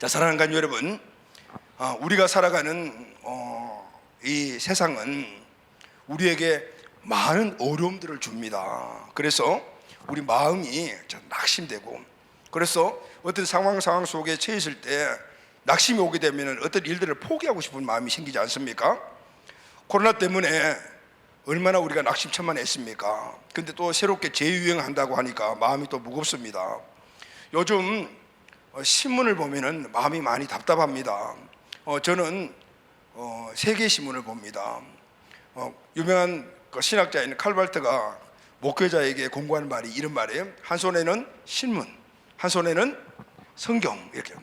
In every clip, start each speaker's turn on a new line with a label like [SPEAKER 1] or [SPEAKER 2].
[SPEAKER 1] 자, 사랑하는 간 여러분, 우리가 살아가는 이 세상은 우리에게 많은 어려움들을 줍니다. 그래서 우리 마음이 낙심되고, 그래서 어떤 상황 속에 처해 있을 때 낙심이 오게 되면 어떤 일들을 포기하고 싶은 마음이 생기지 않습니까? 코로나 때문에 얼마나 우리가 낙심천만했습니까? 근데 또 새롭게 재유행한다고 하니까 마음이 또 무겁습니다. 요즘 신문을 보면은 마음이 많이 답답합니다. 저는 세계 신문을 봅니다. 유명한 신학자인 칼발트가 목회자에게 공부하는 말이 이런 말이에요. 한 손에는 신문, 한 손에는 성경. 이렇게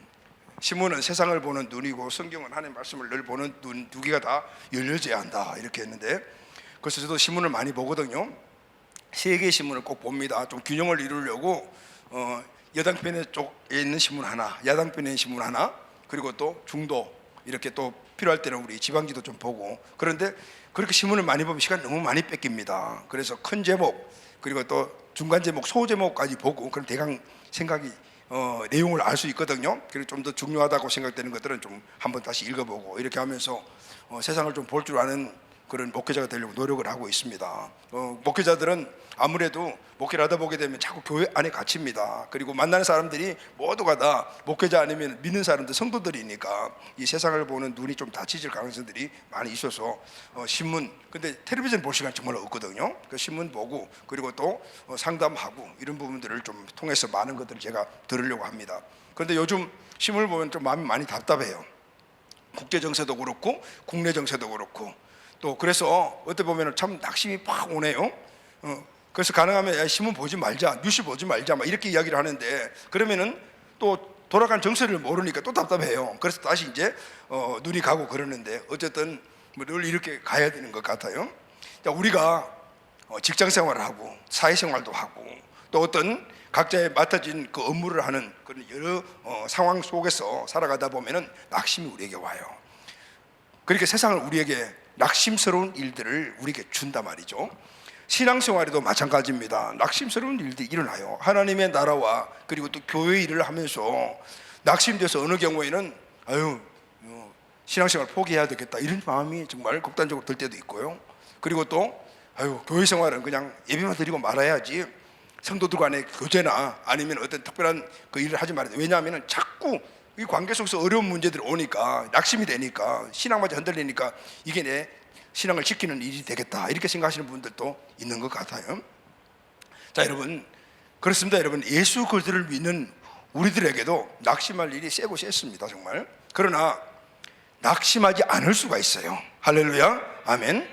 [SPEAKER 1] 신문은 세상을 보는 눈이고 성경은 하나님의 말씀을 늘 보는 눈, 두 개가 다 열려져야 한다, 이렇게 했는데, 그래서 저도 신문을 많이 보거든요. 세계 신문을 꼭 봅니다. 좀 균형을 이루려고 여당편에 쪽에 있는 신문 하나, 야당편에 있는 신문 하나, 그리고 또 중도, 이렇게 또 필요할 때는 우리 지방지도 좀 보고. 그런데 그렇게 신문을 많이 보면 시간 너무 많이 뺏깁니다. 그래서 큰 제목, 그리고 또 중간 제목, 소 제목까지 보고, 그럼 대강 생각이 내용을 알 수 있거든요. 그리고 좀 더 중요하다고 생각되는 것들은 좀 한번 다시 읽어보고, 이렇게 하면서 세상을 좀 볼 줄 아는 그런 목회자가 되려고 노력을 하고 있습니다. 목회자들은 아무래도 목회를 하다 보게 되면 자꾸 교회 안에 갇힙니다. 그리고 만나는 사람들이 모두가 다 목회자 아니면 믿는 사람들, 성도들이니까 이 세상을 보는 눈이 좀 닫혀질 가능성들이 많이 있어서 신문, 근데 텔레비전 볼 시간 정말 없거든요. 그 신문 보고, 그리고 또 상담하고, 이런 부분들을 좀 통해서 많은 것들을 제가 들으려고 합니다. 그런데 요즘 신문을 보면 좀 마음이 많이 답답해요. 국제 정세도 그렇고 국내 정세도 그렇고, 또 그래서 어떻게 보면 참 낙심이 팍 오네요. 그래서 가능하면 야, 신문 보지 말자, 뉴스 보지 말자, 막 이렇게 이야기를 하는데, 그러면은 또 돌아간 정세를 모르니까 또 답답해요. 그래서 다시 이제 눈이 가고 그러는데, 어쨌든 뭐 늘 이렇게 가야 되는 것 같아요. 우리가 직장 생활을 하고 사회생활도 하고 또 어떤 각자의 맡아진 그 업무를 하는 그런 여러 상황 속에서 살아가다 보면은 낙심이 우리에게 와요. 그렇게 세상을 우리에게 낙심스러운 일들을 우리에게 준단 말이죠. 신앙생활에도 마찬가지입니다. 낙심스러운 일들이 일어나요. 하나님의 나라와 그리고 또 교회 일을 하면서 낙심돼서 어느 경우에는 신앙생활 포기해야 되겠다, 이런 마음이 정말 극단적으로 들 때도 있고요. 그리고 또 교회 생활은 그냥 예배만 드리고 말아야지, 성도들 간의 교제나 아니면 어떤 특별한 그 일을 하지 말아야 돼. 왜냐하면 자꾸 이 관계 속에서 어려운 문제들이 오니까 낙심이 되니까, 신앙마저 흔들리니까 이게 내 신앙을 지키는 일이 되겠다, 이렇게 생각하시는 분들도 있는 것 같아요. 자, 여러분, 그렇습니다. 여러분, 예수 그리스도를 믿는 우리들에게도 낙심할 일이 세고 셌습니다, 정말. 그러나 낙심하지 않을 수가 있어요. 할렐루야, 아멘.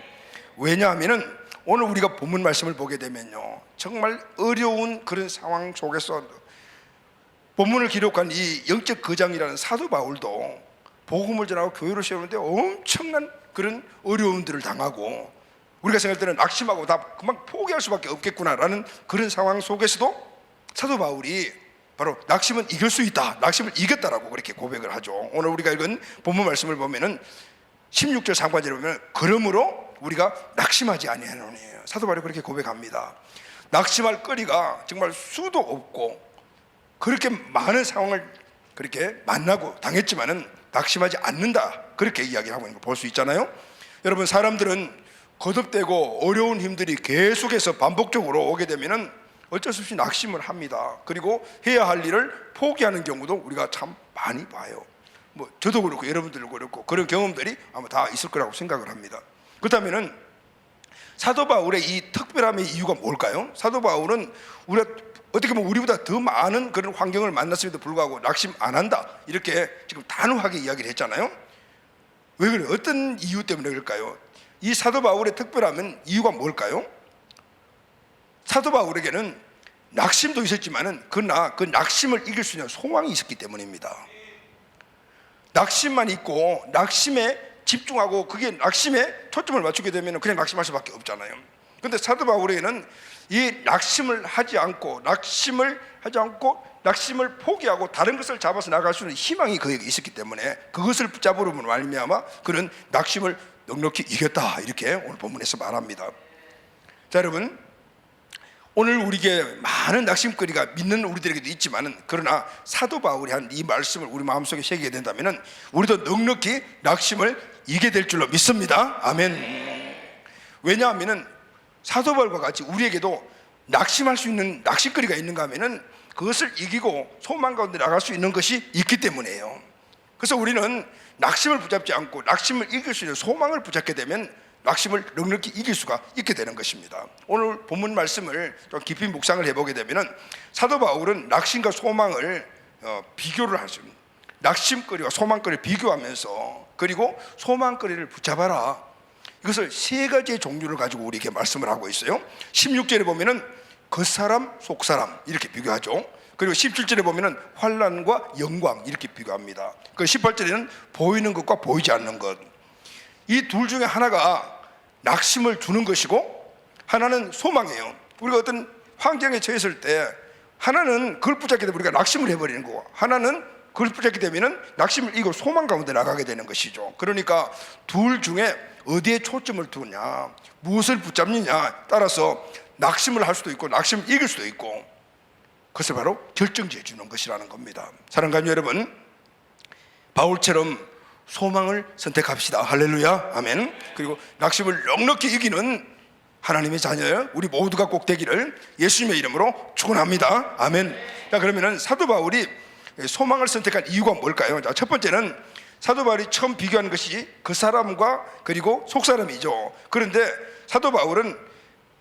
[SPEAKER 1] 왜냐하면 오늘 우리가 본문 말씀을 보게 되면요, 정말 어려운 그런 상황 속에서 본문을 기록한 이 영적 거장이라는 사도 바울도 복음을 전하고 교회를 세우는데 엄청난 그런 어려움들을 당하고, 우리가 생각할 때는 낙심하고 다 그만 포기할 수밖에 없겠구나라는 그런 상황 속에서도 사도 바울이 바로 낙심은 이길 수 있다, 낙심을 이겼다라고 그렇게 고백을 하죠. 오늘 우리가 읽은 본문 말씀을 보면은 16절 상반절에 보면 그러므로 우리가 낙심하지 아니하노니, 사도 바울이 그렇게 고백합니다. 낙심할 거리가 정말 수도 없고 그렇게 많은 상황을 그렇게 만나고 당했지만은 낙심하지 않는다, 그렇게 이야기를 하고 있는 걸 볼 수 있잖아요. 여러분, 사람들은 거듭되고 어려운 힘들이 계속해서 반복적으로 오게 되면은 어쩔 수 없이 낙심을 합니다. 그리고 해야 할 일을 포기하는 경우도 우리가 참 많이 봐요. 뭐 저도 그렇고 여러분들도 그렇고 그런 경험들이 아마 다 있을 거라고 생각을 합니다. 그렇다면은 사도 바울의 이 특별함의 이유가 뭘까요? 사도 바울은 우리가 어떻게 보면 우리보다 더 많은 그런 환경을 만났음에도 불구하고 낙심 안 한다, 이렇게 지금 단호하게 이야기를 했잖아요. 왜 그래요? 어떤 이유 때문에 그럴까요? 이 사도 바울의 특별함은 이유가 뭘까요? 사도 바울에게는 낙심도 있었지만은 그 낙심을 이길 수 있는 소망이 있었기 때문입니다. 낙심만 있고 낙심에 집중하고 그게 낙심에 초점을 맞추게 되면 그냥 낙심할 수밖에 없잖아요. 그런데 사도 바울에게는 이 낙심을 하지 않고 낙심을 포기하고 다른 것을 잡아서 나갈 수 있는 희망이 그에게 있었기 때문에 그것을 붙잡으로 말미암아 그는 낙심을 넉넉히 이겼다, 이렇게 오늘 본문에서 말합니다. 자, 여러분, 오늘 우리에게 많은 낙심거리가 믿는 우리들에게도 있지만은, 그러나 사도 바울이 한 이 말씀을 우리 마음속에 새기게 된다면은 우리도 넉넉히 낙심을 이기게 될 줄로 믿습니다. 아멘. 왜냐하면은 사도 바울과 같이 우리에게도 낙심할 수 있는 낙심거리가 있는가 하면은 그것을 이기고 소망 가운데 나갈 수 있는 것이 있기 때문이에요. 그래서 우리는 낙심을 붙잡지 않고 낙심을 이길 수 있는 소망을 붙잡게 되면 낙심을 넉넉히 이길 수가 있게 되는 것입니다. 오늘 본문 말씀을 좀 깊이 묵상을 해보게 되면 사도 바울은 낙심과 소망을 비교를 하죠. 낙심거리와 소망거리를 비교하면서, 그리고 소망거리를 붙잡아라, 이것을 세 가지의 종류를 가지고 우리에게 말씀을 하고 있어요. 16절에 보면은 겉사람 속사람 이렇게 비교하죠. 그리고 17절에 보면은 환난과 영광 이렇게 비교합니다. 그 18절에는 보이는 것과 보이지 않는 것, 이 둘 중에 하나가 낙심을 주는 것이고 하나는 소망이에요. 우리가 어떤 환경에 처했을 때 하나는 그걸 붙잡게 되면 우리가 낙심을 해버리는 거고, 하나는 그걸 붙잡게 되면 낙심을 이기고 소망 가운데 나가게 되는 것이죠. 그러니까 둘 중에 어디에 초점을 두느냐, 무엇을 붙잡느냐 따라서 낙심을 할 수도 있고 낙심을 이길 수도 있고, 그것을 바로 결정지어 주는 것이라는 겁니다. 사랑하는 여러분, 바울처럼 소망을 선택합시다. 할렐루야, 아멘. 그리고 낙심을 넉넉히 이기는 하나님의 자녀 우리 모두가 꼭 되기를 예수님의 이름으로 축원합니다. 아멘. 자, 그러면은 사도 바울이 소망을 선택한 이유가 뭘까요? 자, 첫 번째는 사도 바울이 처음 비교하는 것이 겉사람과 그리고 속사람이죠. 그런데 사도 바울은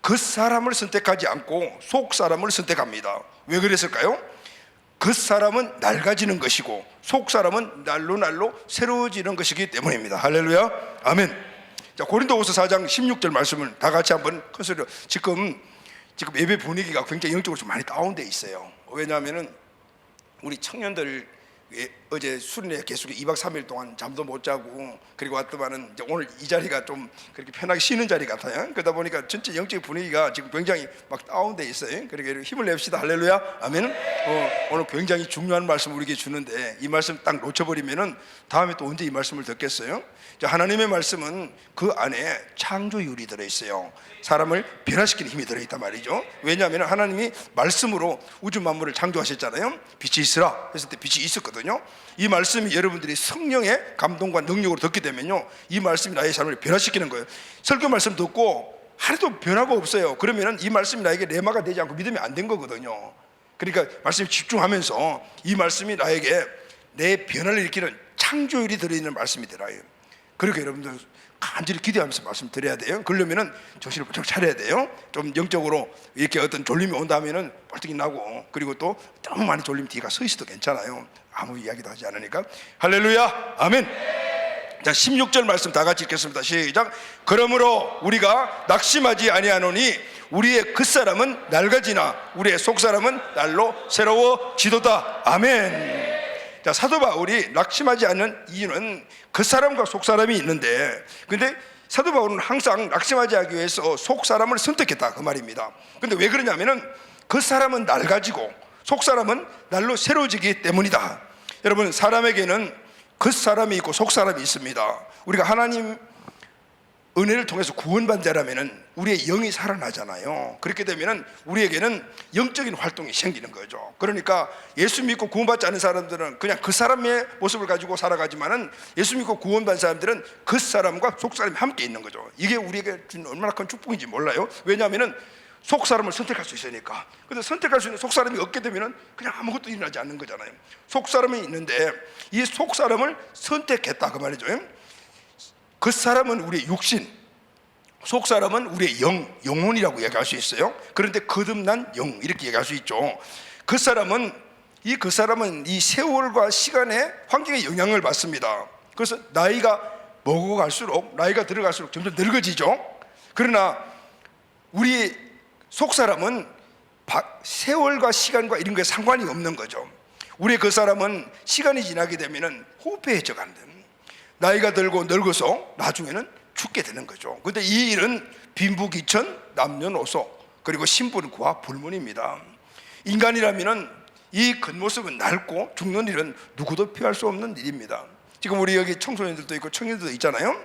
[SPEAKER 1] 겉사람을 선택하지 않고 속사람을 선택합니다. 왜 그랬을까요? 겉사람은 낡아지는 것이고 속사람은 날로 새로워지는 것이기 때문입니다. 할렐루야, 아멘. 자, 고린도후서 4장 16절 말씀을 다 같이 한번 큰 소리로. 지금 예배 분위기가 굉장히 영적으로 좀 많이 다운돼 있어요. 왜냐하면은 우리 청년들 어제 수련회 계속 2박 3일 동안 잠도 못 자고, 그리고 왔더만은 이제 오늘 이 자리가 좀 그렇게 편하게 쉬는 자리 같아요. 그러다 보니까 전체 영적 분위기가 지금 굉장히 막 다운돼 있어요. 그러니까 힘을 냅시다. 할렐루야, 아멘. 오늘 굉장히 중요한 말씀 우리에게 주는데 이 말씀 딱 놓쳐버리면은 다음에 또 언제 이 말씀을 듣겠어요? 하나님의 말씀은 그 안에 창조율이 들어있어요. 사람을 변화시키는 힘이 들어있단 말이죠. 왜냐하면 하나님이 말씀으로 우주 만물을 창조하셨잖아요. 빛이 있으라 했을 때 빛이 있었거든요. 이 말씀이 여러분들이 성령의 감동과 능력으로 듣게 되면요, 이 말씀이 나의 삶을 변화시키는 거예요. 설교 말씀 듣고 하나도 변화가 없어요. 그러면 이 말씀이 나에게 레마가 되지 않고 믿으면 안 된 거거든요. 그러니까 말씀에 집중하면서 이 말씀이 나에게 내 변화를 일으키는 창조율이 들어있는 말씀이 되라. 그러니까 여러분들 간절히 기대하면서 말씀 드려야 돼요. 그러려면은 정신을 바짝 차려야 돼요. 좀 영적으로 이렇게 어떤 졸림이 온다면은 벌떡이 나고, 그리고 또 너무 많이 졸림 뒤가 서 있어도 괜찮아요. 아무 이야기도 하지 않으니까. 할렐루야, 아멘. 자, 16절 말씀 다 같이 읽겠습니다. 시작. 그러므로 우리가 낙심하지 아니하노니 우리의 겉사람은 낡아지나 우리의 속사람은 날로 새로워지도다. 아멘. 자, 사도 바울이 낙심하지 않는 이유는 겉사람과 속사람이 있는데, 근데 사도 바울은 항상 낙심하지 하기 위해서 속사람을 선택했다, 그 말입니다. 근데 왜 그러냐면은 겉사람은 낡아지고 속사람은 날로 새로워지기 때문이다. 여러분, 사람에게는 겉사람이 있고 속사람이 있습니다. 우리가 하나님 은혜를 통해서 구원받은 자라면은 우리의 영이 살아나잖아요. 그렇게 되면은 우리에게는 영적인 활동이 생기는 거죠. 그러니까 예수 믿고 구원받지 않은 사람들은 그냥 그 사람의 모습을 가지고 살아가지만은 예수 믿고 구원받은 사람들은 그 사람과 속 사람이 함께 있는 거죠. 이게 우리에게 준 얼마나 큰 축복인지 몰라요. 왜냐하면은 속 사람을 선택할 수 있으니까. 근데 선택할 수 있는 속 사람이 없게 되면은 그냥 아무것도 일어나지 않는 거잖아요. 속 사람이 있는데 이 속 사람을 선택했다, 그 말이죠. 그 사람은 우리의 육신, 속 사람은 우리의 영혼이라고 얘기할 수 있어요. 그런데 거듭난 영 이렇게 얘기할 수 있죠. 그 사람은 이 세월과 시간의 환경의 영향을 받습니다. 그래서 나이가 먹어갈수록, 나이가 들어갈수록 점점 늙어지죠. 그러나 우리 속 사람은 세월과 시간과 이런 거에 상관이 없는 거죠. 우리 그 사람은 시간이 지나게 되면은 후패해져 간다. 나이가 들고 늙어서 나중에는 죽게 되는 거죠. 그런데 이 일은 빈부귀천, 남녀노소, 그리고 신분과 불문입니다. 인간이라면 이 겉모습은 낡고 죽는 일은 누구도 피할 수 없는 일입니다. 지금 우리 여기 청소년들도 있고 청년들도 있잖아요.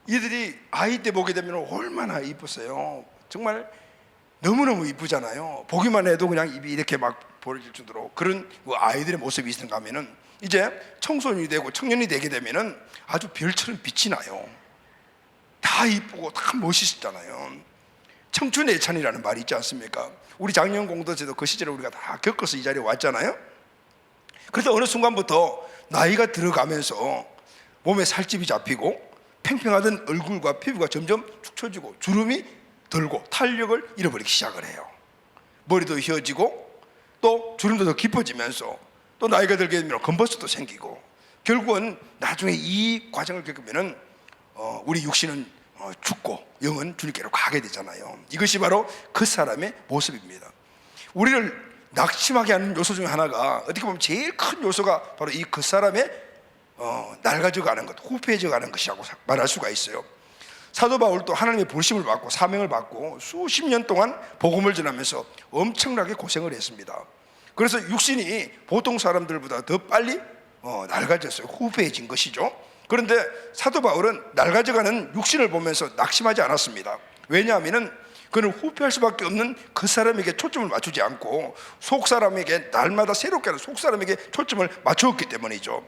[SPEAKER 1] 이들이 아이 때 보게 되면 얼마나 이뻤어요. 정말 너무너무 이쁘잖아요. 보기만 해도 그냥 입이 이렇게 막 벌어질 정도로 그런 아이들의 모습이 있는가 하면은 이제 청소년이 되고 청년이 되게 되면은 아주 별처럼 빛이 나요. 다 이쁘고 다 멋있잖아요. 청춘의 애찬이라는 말이 있지 않습니까? 우리 작년 공동체도 그 시절에 우리가 다 겪어서 이 자리에 왔잖아요. 그래서 어느 순간부터 나이가 들어가면서 몸에 살집이 잡히고 팽팽하던 얼굴과 피부가 점점 축 처지고 주름이 들고 탄력을 잃어버리기 시작을 해요. 머리도 휘어지고 또 주름도 더 깊어지면서 또 나이가 들게 되면 검버스도 생기고 결국은 나중에 이 과정을 겪으면은 우리 육신은 죽고 영은 주님께로 가게 되잖아요. 이것이 바로 그 사람의 모습입니다. 우리를 낙심하게 하는 요소 중에 하나가 어떻게 보면 제일 큰 요소가 바로 이 그 사람의 낡아져가는 것, 후패해져가는 것이라고 말할 수가 있어요. 사도 바울도 하나님의 부르심을 받고 사명을 받고 수십 년 동안 복음을 전하면서 엄청나게 고생을 했습니다. 그래서 육신이 보통 사람들보다 더 빨리 낡아졌어요. 후패해진 것이죠. 그런데 사도 바울은 낡아져가는 육신을 보면서 낙심하지 않았습니다. 왜냐하면 그는 후패할 수밖에 없는 그 사람에게 초점을 맞추지 않고 속 사람에게 날마다 새롭게 하는 속 사람에게 초점을 맞추었기 때문이죠.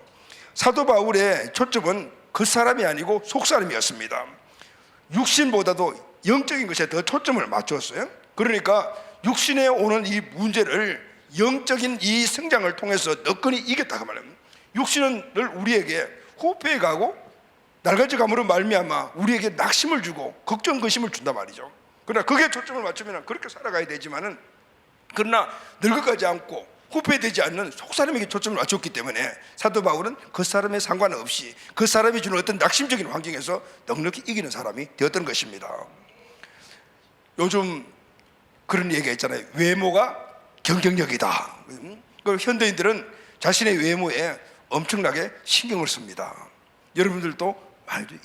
[SPEAKER 1] 사도 바울의 초점은 그 사람이 아니고 속 사람이었습니다. 육신보다도 영적인 것에 더 초점을 맞추었어요. 그러니까 육신에 오는 이 문제를 영적인 이 성장을 통해서 너끈히 이겼다 그 말입니다. 육신은 늘 우리에게 후패해 가고 낡아져감으로 말미암아 우리에게 낙심을 주고 걱정 근심을 준단 말이죠. 그러나 그게 초점을 맞추면 그렇게 살아가야 되지만은 그러나 늙어가지 않고 후패되지 않는 속사람에게 초점을 맞췄기 때문에 사도 바울은 그 사람에 상관없이 그 사람이 주는 어떤 낙심적인 환경에서 넉넉히 이기는 사람이 되었던 것입니다. 요즘 그런 얘기가 있잖아요. 외모가 경쟁력이다. 현대인들은 자신의 외모에 엄청나게 신경을 씁니다. 여러분들도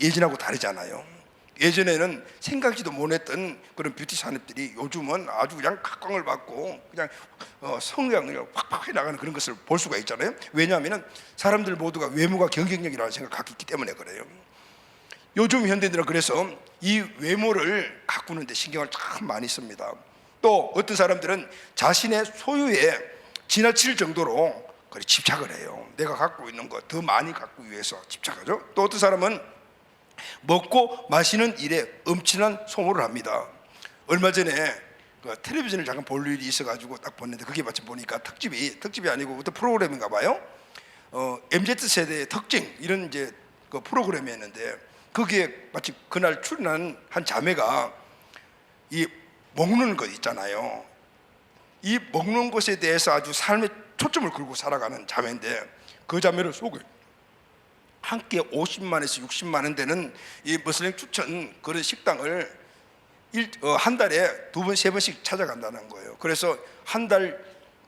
[SPEAKER 1] 예전하고 다르잖아요. 예전에는 생각지도 못했던 그런 뷰티 산업들이 요즘은 아주 그냥 각광을 받고 그냥 성장을 팍팍 해나가는 그런 것을 볼 수가 있잖아요. 왜냐하면 사람들 모두가 외모가 경쟁력이라는 생각을 갖고 있기 때문에 그래요. 요즘 현대인들은 그래서 이 외모를 가꾸는 데 신경을 참 많이 씁니다. 또 어떤 사람들은 자신의 소유에 지나칠 정도로 집착을 해요. 내가 갖고 있는 것 더 많이 갖기 위해서 집착하죠. 또 어떤 사람은 먹고 마시는 일에 엄청난 소모를 합니다. 얼마 전에 텔레비전을 잠깐 볼 일이 있어가지고 딱 봤는데 그게 마침 보니까 특집이 아니고 어떤 프로그램인가 봐요. MZ세대의 특징 이런 이제 그 프로그램이었는데 거기에 마치 그날 출연한 한 자매가 이 먹는 것 있잖아요. 이 먹는 것에 대해서 아주 삶의 초점을 걸고 살아가는 자매인데 그 자매를 속에 한 끼에 50만에서 60만 원 되는 이 머슬랭 추천 그런 식당을 한 달에 2번, 3번씩 찾아간다는 거예요. 그래서 한 달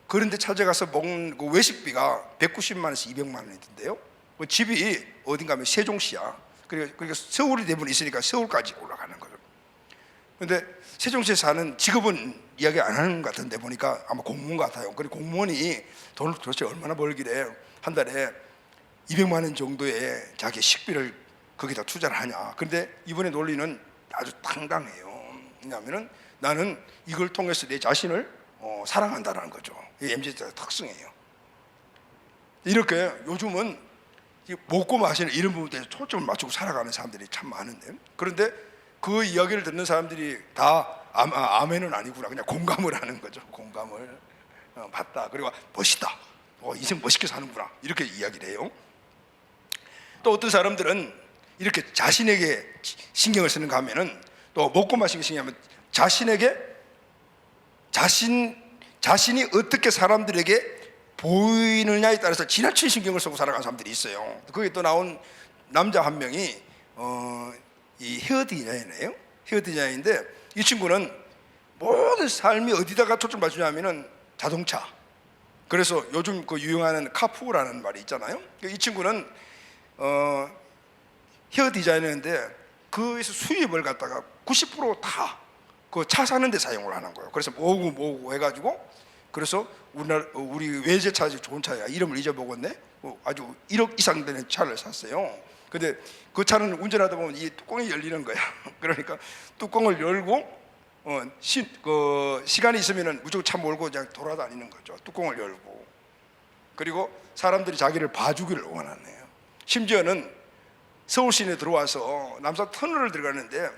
[SPEAKER 1] 그런 데 찾아가서 먹는 그 외식비가 190만에서 200만 원이던데요. 그 집이 어딘가 하면 세종시야. 그러니까 서울이 대부분 있으니까 서울까지 올라가는 거죠. 그런데 세종시에 사는 직업은 이야기 안 하는 것 같은데 보니까 아마 공무원 같아요. 그리고 공무원이 돈을 도대체 얼마나 벌길래 한 달에 200만 원 정도의 자기 식비를 거기다 투자를 하냐. 그런데 이번에 논리는 아주 당당해요. 왜냐하면 나는 이걸 통해서 내 자신을 사랑한다는 거죠. 이게 MZ의 특성이에요. 이렇게 요즘은 먹고 마시는 이런 부분에 초점을 맞추고 살아가는 사람들이 참 많은데 그런데 그 이야기를 듣는 사람들이 다 아멘은 아니구나 그냥 공감을 하는 거죠. 공감을 봤다. 그리고 멋있다. 인생 멋있게 사는구나 이렇게 이야기를 해요. 또 어떤 사람들은 이렇게 자신에게 신경을 쓰는가 하면은 또 먹고 마시는 신경하면 자신에게 자신이 어떻게 사람들에게 보이느냐에 따라서 지나친 신경을 쓰고 살아가는 사람들이 있어요. 거기에 또 나온 남자 한 명이 이 헤어 디자이너예요. 헤어 디자이너인데 이 친구는 모든 삶이 어디다가 초점 맞추냐면은 자동차. 그래서 요즘 그 유행하는 카푸라는 말이 있잖아요. 이 친구는 헤어 디자이너인데 그에서 수입을 갖다가 90% 다 그 차 사는 데 사용을 하는 거예요. 그래서 모으고 해가지고 그래서 우리 외제차 좋은 차야. 이름을 잊어먹었네. 아주 1억 이상 되는 차를 샀어요. 근데 그 차는 운전하다 보면 이 뚜껑이 열리는 거야. 그러니까 뚜껑을 열고 시간이 있으면은 무조건 차 몰고 그냥 돌아다니는 거죠. 뚜껑을 열고. 그리고 사람들이 자기를 봐주기를 원하네요. 심지어는 서울 시내에 들어와서 남산 터널을 들어가는데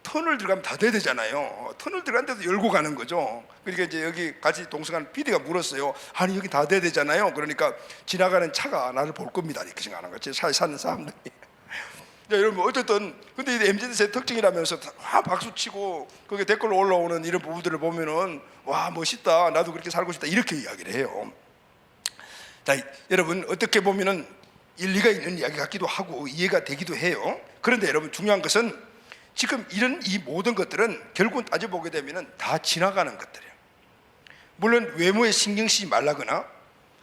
[SPEAKER 1] 터널 들어가면 다 돼야 되잖아요. 터널 들어가는데도 열고 가는 거죠. 그러니까 이제 여기 같이 동승한 PD가 물었어요. 아니 여기 다 돼야 되잖아요. 그러니까 지나가는 차가 나를 볼 겁니다 이렇게 생각하는 거죠. 차에 사는 사람들이. 여러분 어쨌든 근데 이 MZ세대 특징이라면서 다 박수치고 거기에 댓글로 올라오는 이런 부분들을 보면은 와 멋있다, 나도 그렇게 살고 싶다 이렇게 이야기를 해요. 자, 여러분 어떻게 보면은 일리가 있는 이야기 같기도 하고 이해가 되기도 해요. 그런데 여러분 중요한 것은 지금 이런 이 모든 것들은 결국은 따져보게 되면은 다 지나가는 것들이에요. 물론 외모에 신경 쓰지 말라거나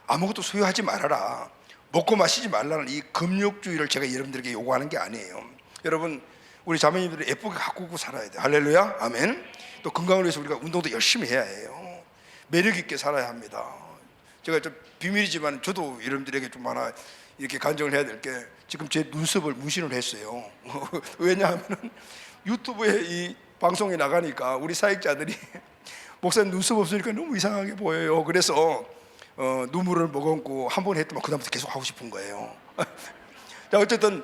[SPEAKER 1] 아무것도 소유하지 말아라, 먹고 마시지 말라는 이 금욕주의를 제가 여러분들에게 요구하는 게 아니에요. 여러분 우리 자매님들이 예쁘게 가꾸고 살아야 돼요. 할렐루야, 아멘. 또 건강을 위해서 우리가 운동도 열심히 해야 해요. 매력 있게 살아야 합니다. 제가 좀 비밀이지만 저도 여러분들에게 좀 하나 이렇게 간증을 해야 될 게 지금 제 눈썹을 문신을 했어요. 왜냐하면 유튜브에 이 방송에 나가니까 우리 사역자들이 목사님 눈썹 없으니까 너무 이상하게 보여요. 그래서 눈물을 머금고 한 번 했더만 그 다음부터 계속 하고 싶은 거예요. 자, 어쨌든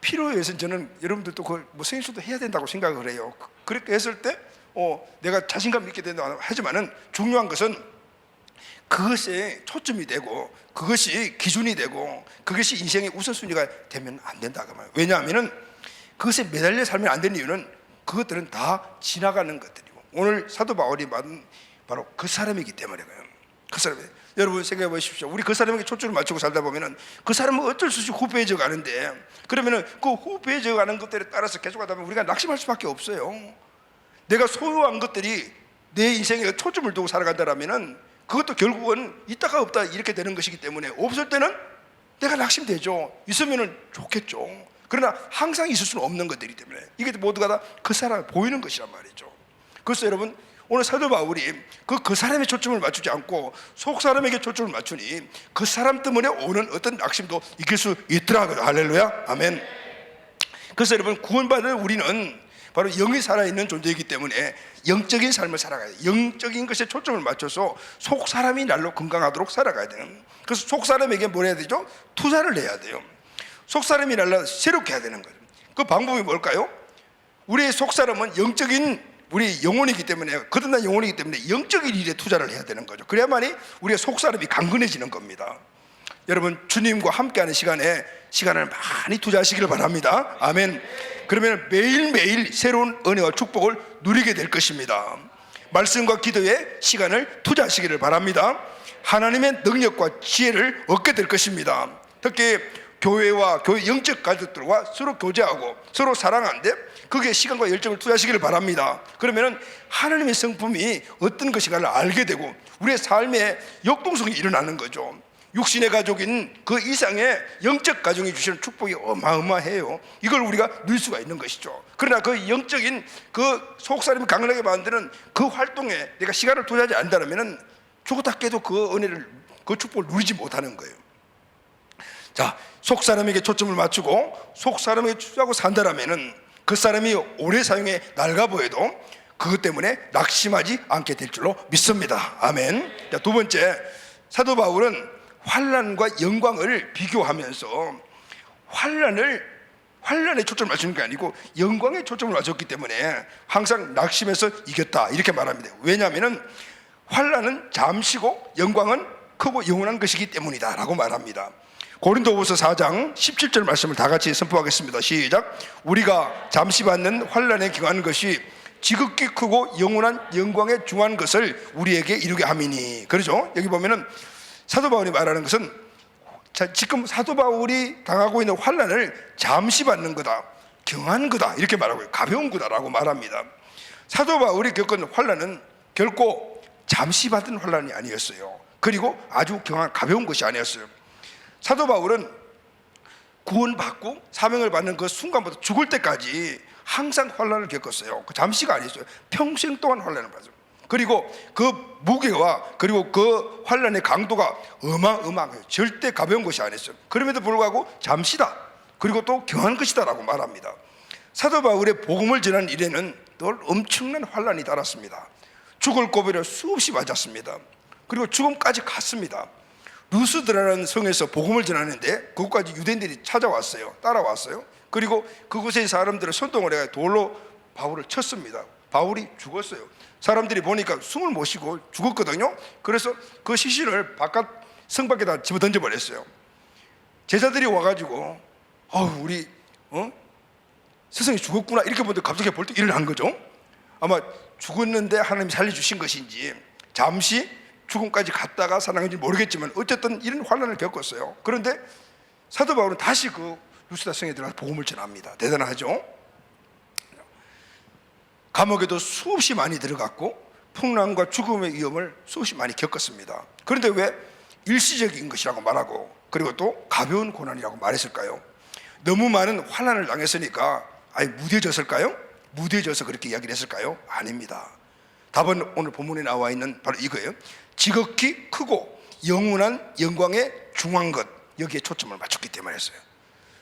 [SPEAKER 1] 필요에 의해서는 저는 여러분들도 그걸 뭐 생수도 해야 된다고 생각을 해요. 그렇게 했을 때 내가 자신감 있게 된다 하지만은 중요한 것은 그것에 초점이 되고 그것이 기준이 되고 그것이 인생의 우선순위가 되면 안 된다 그 말이에요. 왜냐하면은 그것에 매달려 살면 안 되는 이유는 그것들은 다 지나가는 것들이고 오늘 사도 바울이 말은 바로 그 사람이기 때문에 그래요. 그 사람이 여러분 생각해 보십시오. 우리 그 사람에게 초점을 맞추고 살다 보면은 그 사람은 어쩔 수 없이 후배해져 가는데 그러면은 그 후배해져 가는 것들에 따라서 계속 하다 보면 우리가 낙심할 수밖에 없어요. 내가 소유한 것들이 내 인생에 초점을 두고 살아간다라면은 그것도 결국은 있다가 없다 이렇게 되는 것이기 때문에 없을 때는 내가 낙심되죠. 있으면은 좋겠죠. 그러나 항상 있을 수는 없는 것들이기 때문에 이게 모두가 다 그 사람을 보이는 것이란 말이죠. 그래서 여러분 오늘 사도 바울이 그 사람의 초점을 맞추지 않고 속 사람에게 초점을 맞추니 그 사람 때문에 오는 어떤 낙심도 이길 수 있더라고요. 할렐루야, 아멘. 그래서 여러분 구원받은 우리는 바로 영이 살아있는 존재이기 때문에 영적인 삶을 살아가야 돼요. 영적인 것에 초점을 맞춰서 속 사람이 날로 건강하도록 살아가야 돼요. 그래서 속 사람에게 뭘 해야 되죠? 투자를 해야 돼요. 속 사람이 날로 새롭게 해야 되는 거죠. 그 방법이 뭘까요? 우리의 속 사람은 영적인 우리 영혼이기 때문에 거듭난 영혼이기 때문에 영적인 일에 투자를 해야 되는 거죠. 그래야만이 우리의 속 사람이 강건해지는 겁니다. 여러분 주님과 함께하는 시간을 많이 투자하시길 바랍니다. 아멘. 그러면 매일매일 새로운 은혜와 축복을 누리게 될 것입니다. 말씀과 기도에 시간을 투자하시기를 바랍니다. 하나님의 능력과 지혜를 얻게 될 것입니다. 특히 교회와 교회 영적 가족들과 서로 교제하고 서로 사랑하는데 거기에 시간과 열정을 투자하시기를 바랍니다. 그러면 하나님의 성품이 어떤 것인가를 알게 되고 우리의 삶에 역동성이 일어나는 거죠. 육신의 가족인 그 이상의 영적 가정이 주시는 축복이 어마어마해요. 이걸 우리가 누릴 수가 있는 것이죠. 그러나 그 영적인 그 속사람을 강건하게 만드는 그 활동에 내가 시간을 투자하지 않는다면 죽었다 깨도 그 은혜를 그 축복을 누리지 못하는 거예요. 자, 속사람에게 초점을 맞추고 속사람에게 투자하고 산다라면은 그 사람이 오래 사용해 낡아 보여도 그것 때문에 낙심하지 않게 될 줄로 믿습니다. 아멘. 자, 두 번째, 사도 바울은 환난과 영광을 비교하면서 환난에 초점을 맞추는 게 아니고 영광에 초점을 맞췄기 때문에 항상 낙심해서 이겼다 이렇게 말합니다. 왜냐하면 환난은 잠시고 영광은 크고 영원한 것이기 때문이다 라고 말합니다. 고린도후서 4장 17절 말씀을 다 같이 선포하겠습니다. 시작. 우리가 잠시 받는 환난에 경한 것이 지극히 크고 영원한 영광에 중한 것을 우리에게 이루게 함이니. 그렇죠? 여기 보면은 사도 바울이 말하는 것은 지금 사도 바울이 당하고 있는 환난을 잠시 받는 거다, 경한 거다 이렇게 말하고요. 가벼운 거다라고 말합니다. 사도 바울이 겪은 환난은 결코 잠시 받은 환난이 아니었어요. 그리고 아주 가벼운 것이 아니었어요. 사도 바울은 구원받고 사명을 받는 그 순간부터 죽을 때까지 항상 환난을 겪었어요. 그 잠시가 아니었어요. 평생 동안 환난을 받았어요. 그리고 그 무게와 그리고 그 환난의 강도가 어마어마해요. 절대 가벼운 것이 아니었어요. 그럼에도 불구하고 잠시다, 그리고 또 경한 것이다 라고 말합니다. 사도 바울의 복음을 전하는 일에는 늘 엄청난 환란이 따랐습니다. 죽을 고비를 수없이 맞았습니다. 그리고 죽음까지 갔습니다. 루스드라는 성에서 복음을 전하는데 그곳까지 유대인들이 찾아왔어요. 따라왔어요. 그리고 그곳의 사람들을 선동을 해 돌로 바울을 쳤습니다. 바울이 죽었어요. 사람들이 보니까 숨을 못 쉬고 죽었거든요. 그래서 그 시신을 성 밖에다 집어 던져버렸어요. 제자들이 와가지고 우리 스승이 죽었구나 이렇게 보는데 갑자기 벌떡 일어난 거죠. 아마 죽었는데 하나님이 살려주신 것인지 잠시 죽음까지 갔다가 살아난지 모르겠지만 어쨌든 이런 환난을 겪었어요. 그런데 사도 바울은 다시 그 루스다 성에 들어가서 복음을 전합니다. 대단하죠. 감옥에도 수없이 많이 들어갔고 풍랑과 죽음의 위험을 수없이 많이 겪었습니다. 그런데 왜 일시적인 것이라고 말하고 그리고 또 가벼운 고난이라고 말했을까요? 너무 많은 환난을 당했으니까 무뎌졌을까요? 무뎌져서 그렇게 이야기를 했을까요? 아닙니다. 답은 오늘 본문에 나와 있는 바로 이거예요. 지극히 크고 영원한 영광의 중한 것, 여기에 초점을 맞췄기 때문에 했어요.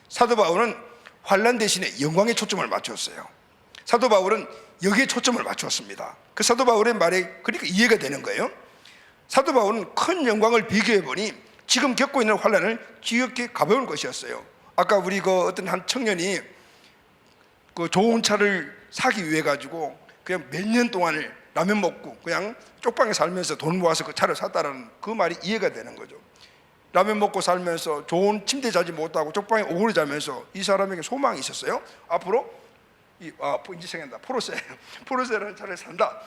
[SPEAKER 1] 사도 바울은 환난 대신에 영광에 초점을 맞췄어요. 사도 바울은 여기에 초점을 맞추었습니다. 그 사도 바울의 말이 그러니까 이해가 되는 거예요. 사도 바울은 큰 영광을 비교해 보니 지금 겪고 있는 환난을 지극히 가벼운 것이었어요. 아까 우리 그 어떤 한 청년이 그 좋은 차를 사기 위해 가지고 그냥 몇 년 동안을 라면 먹고 그냥 쪽방에 살면서 돈 모아서 그 차를 샀다는 그 말이 이해가 되는 거죠. 라면 먹고 살면서 좋은 침대 자지 못하고 쪽방에 오래 자면서 이 사람에게 소망이 있었어요. 앞으로 이제 생각난다. 포르쉐라는 차를 산다.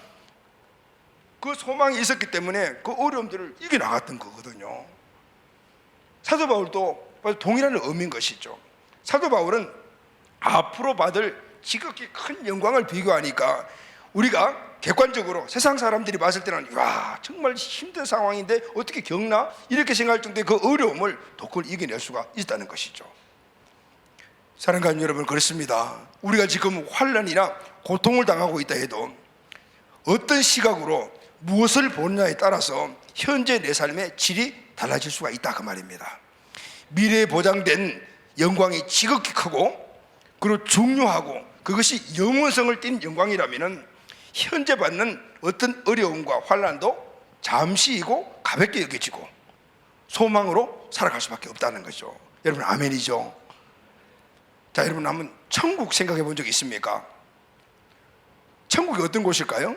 [SPEAKER 1] 그 소망이 있었기 때문에 그 어려움들을 이겨나갔던 거거든요. 사도 바울도 동일한 의미인 것이죠. 사도 바울은 앞으로 받을 지극히 큰 영광을 비교하니까 우리가 객관적으로 세상 사람들이 봤을 때는 와 정말 힘든 상황인데 어떻게 겪나 이렇게 생각할 정도의 그 어려움을 도커를 이겨낼 수가 있다는 것이죠. 사랑하는 여러분, 그렇습니다. 우리가 지금 환난이나 고통을 당하고 있다 해도 어떤 시각으로 무엇을 보느냐에 따라서 현재 내 삶의 질이 달라질 수가 있다 그 말입니다. 미래에 보장된 영광이 지극히 크고 그리고 중요하고 그것이 영원성을 띤 영광이라면 현재 받는 어떤 어려움과 환난도 잠시이고 가볍게 여겨지고 소망으로 살아갈 수밖에 없다는 거죠. 여러분 아멘이죠. 자, 여러분 한번 천국 생각해 본 적 있습니까? 천국이 어떤 곳일까요?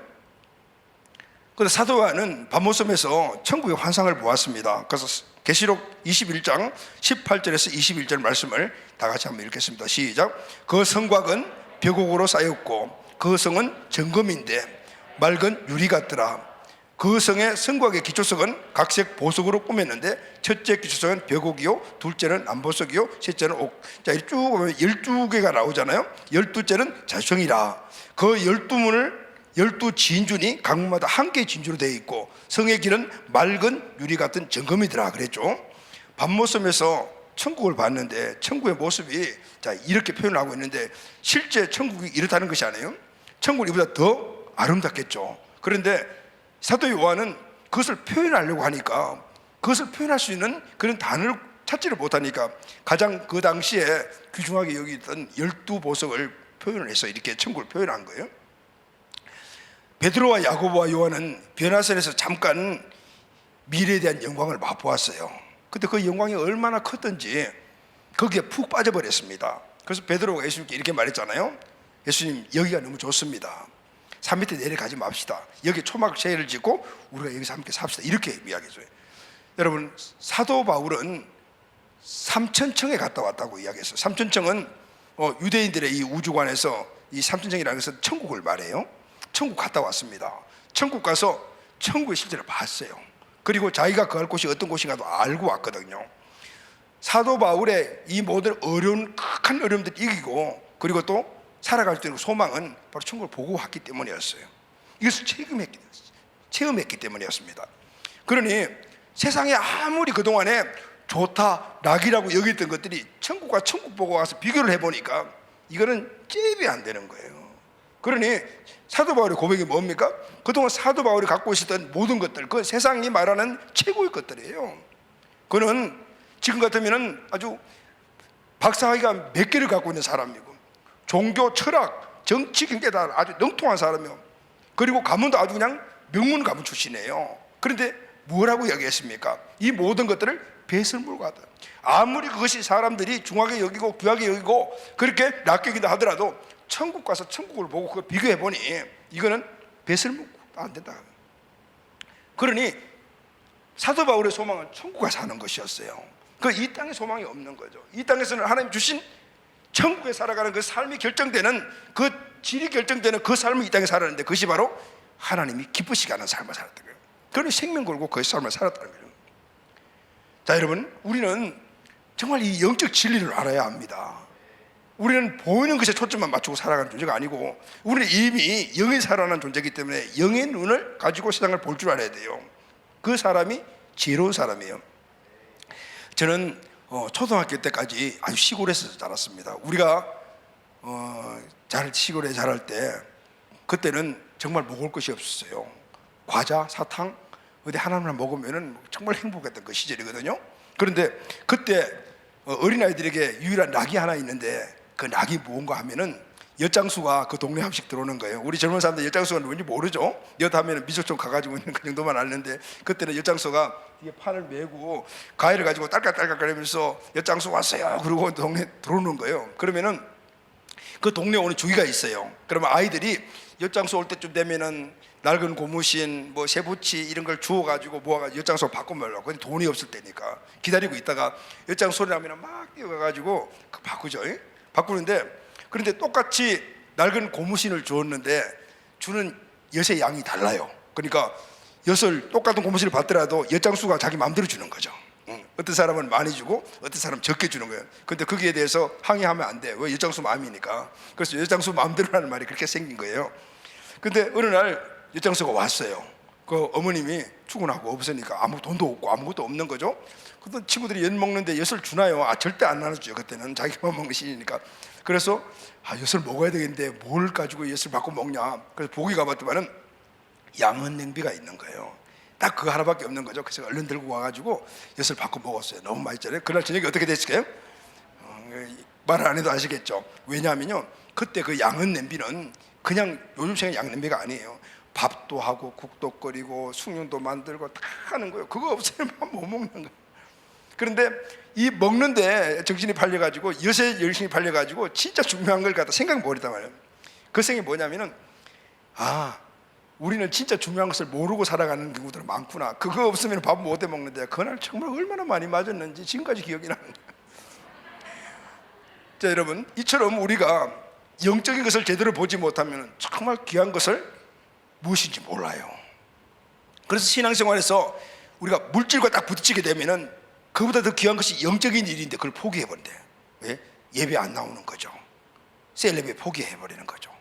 [SPEAKER 1] 그런데 사도 요한은 밤모섬에서 천국의 환상을 보았습니다. 그래서 계시록 21장 18절에서 21절 말씀을 다 같이 한번 읽겠습니다. 시작. 그 성곽은 벽옥으로 쌓였고 그 성은 정금인데 맑은 유리 같더라. 그 성의 성곽의 기초석은 각색 보석으로 꾸몄는데 첫째 기초석은 벽옥이요, 둘째는 남보석이요, 셋째는 옥. 자, 쭉 보면 12개가 나오잖아요. 12째는 자성이라. 그 12문을 12진준이 각문마다 한 개의 진주로 되어 있고 성의 길은 맑은 유리 같은 정금이더라 그랬죠. 밤모섬에서 천국을 봤는데 천국의 모습이 자 이렇게 표현하고 있는데 실제 천국이 이렇다는 것이 아니에요. 천국은 이보다 더 아름답겠죠. 그런데 사도 요한은 그것을 표현하려고 하니까 그것을 표현할 수 있는 그런 단어를 찾지를 못하니까 가장 그 당시에 귀중하게 여기던 12보석을 표현을 해서 이렇게 천국을 표현한 거예요. 베드로와 야고보와 요한은 변화산에서 잠깐 미래에 대한 영광을 맛보았어요. 근데 그 영광이 얼마나 컸던지 거기에 푹 빠져버렸습니다. 그래서 베드로가 예수님께 이렇게 말했잖아요. 예수님, 여기가 너무 좋습니다. 산 밑에 내려가지 맙시다. 여기 초막제를 짓고 우리가 여기서 함께 삽시다. 이렇게 이야기해줘요. 여러분, 사도 바울은 삼천청에 갔다 왔다고 이야기했어요. 삼천청은 유대인들의 이 우주관에서 이 삼천청이라는 것은 천국을 말해요. 천국 갔다 왔습니다. 천국 가서 천국의 실제를 봤어요. 그리고 자기가 거할 곳이 어떤 곳인가도 알고 왔거든요. 사도 바울의 이 모든 어려운 큰 어려움들을 이기고 그리고 또 살아갈 수 있는 소망은 바로 천국을 보고 왔기 때문이었어요. 이것을 체험했기 때문이었습니다. 그러니 세상에 아무리 그동안에 좋다, 낙이라고 여겼던 것들이 천국과 천국 보고 와서 비교를 해보니까 이거는 잽이 안 되는 거예요. 그러니 사도 바울의 고백이 뭡니까? 그동안 사도 바울이 갖고 있었던 모든 것들, 그 세상이 말하는 최고의 것들이에요. 그는 지금 같으면 아주 박사학위가 몇 개를 갖고 있는 사람이고 종교, 철학, 정치 경제에 다 아주 능통한 사람이요. 그리고 가문도 아주 그냥 명문 가문 출신이에요. 그런데 뭐라고 이야기했습니까? 이 모든 것들을 배설물과 하다. 아무리 그것이 사람들이 중하게 여기고 귀하게 여기고 그렇게 낮게 여긴다 하더라도 천국 가서 천국을 보고 그거 비교해 보니 이거는 배설물 안 된다. 그러니 사도 바울의 소망은 천국 가서 사는 것이었어요. 그 이 땅에 소망이 없는 거죠. 이 땅에서는 하나님 주신 천국에 살아가는 그 삶이 결정되는, 그 질이 결정되는 그 삶을 이 땅에 살았는데, 그것이 바로 하나님이 기쁘시게 하는 삶을 살았던 거예요. 그러니 생명 걸고 그 삶을 살았다는 거예요. 자, 여러분, 우리는 정말 이 영적 진리를 알아야 합니다. 우리는 보이는 것에 초점만 맞추고 살아가는 존재가 아니고, 우리는 이미 영에 살아가는 존재이기 때문에 영의 눈을 가지고 세상을 볼 줄 알아야 돼요. 그 사람이 지혜로운 사람이에요. 저는 초등학교 때까지 아주 시골에서 자랐습니다. 우리가 시골에 자랄 때 그때는 정말 먹을 것이 없었어요. 과자, 사탕 어디 하나만 먹으면 정말 행복했던 그 시절이거든요. 그런데 그때 어린아이들에게 유일한 낙이 하나 있는데, 그 낙이 뭔가 하면은 엿장수가 그 동네 한 번씩 들어오는 거예요. 우리 젊은 사람들 엿장수가 뭔지 모르죠. 엿하면 미소총 가가지고 있는 그 정도만 아는데, 그때는 엿장수가 뒤에 판을 메고 가위를 가지고 딸깍딸깍 거리면서 엿장수 왔어요 그러고 동네 들어오는 거예요. 그러면은 그 동네에 오는 주기가 있어요. 그러면 아이들이 엿장수 올 때쯤 되면은 낡은 고무신, 뭐 새부치 이런 걸 주워가지고 모아가지고 엿장수 바꾸려고. 근데 돈이 없을 때니까 기다리고 있다가 엿장 소리 나면 막 뛰어가가지고 바꾸죠. 바꾸는데, 그런데 똑같이 낡은 고무신을 주었는데 주는 엿의 양이 달라요. 그러니까 엿을 똑같은 고무신을 받더라도 엿장수가 자기 마음대로 주는 거죠. 어떤 사람은 많이 주고 어떤 사람은 적게 주는 거예요. 근데 거기에 대해서 항의하면 안 돼. 왜? 엿장수 마음이니까. 그래서 엿장수 마음대로라는 말이 그렇게 생긴 거예요. 근데 어느 날 엿장수가 왔어요. 그 어머님이 출근하고 없으니까 아무 돈도 없고 아무것도 없는 거죠. 그때 친구들이 엿 먹는데 엿을 주나요? 절대 안 나눠줘요. 그때는 자기만 먹는 시니까. 그래서 엿을 먹어야 되겠는데 뭘 가지고 엿을 바꿔 먹냐. 그래서 보기 가봤더만은 양은 냄비가 있는 거예요. 딱 그거 하나밖에 없는 거죠. 그래서 얼른 들고 와가지고 엿을 바꿔 먹었어요. 너무 맛있잖아요. 그날 저녁에 어떻게 됐을까요? 말을 안 해도 아시겠죠. 왜냐하면요, 그때 그 양은 냄비는 그냥 요즘식의 양 냄비가 아니에요. 밥도 하고 국도 끓이고 숭늉도 만들고 다 하는 거예요. 그거 없으면 못 먹는 거예요. 그런데 이 먹는데 정신이 팔려가지고, 엿에 열심히 팔려가지고 진짜 중요한 걸 갖다 생각 버리단 말이에요. 그 생각이 뭐냐면은, 우리는 진짜 중요한 것을 모르고 살아가는 경우들은 많구나. 그거 없으면 밥 못 해 먹는데 그날 정말 얼마나 많이 맞았는지 지금까지 기억이 나는 거예요. 자, 여러분, 이처럼 우리가 영적인 것을 제대로 보지 못하면 정말 귀한 것을 무엇인지 몰라요. 그래서 신앙생활에서 우리가 물질과 딱 부딪히게 되면은 그보다 더 귀한 것이 영적인 일인데 그걸 포기해버린대. 왜? 예배 안 나오는 거죠. 셀레브에 포기해버리는 거죠.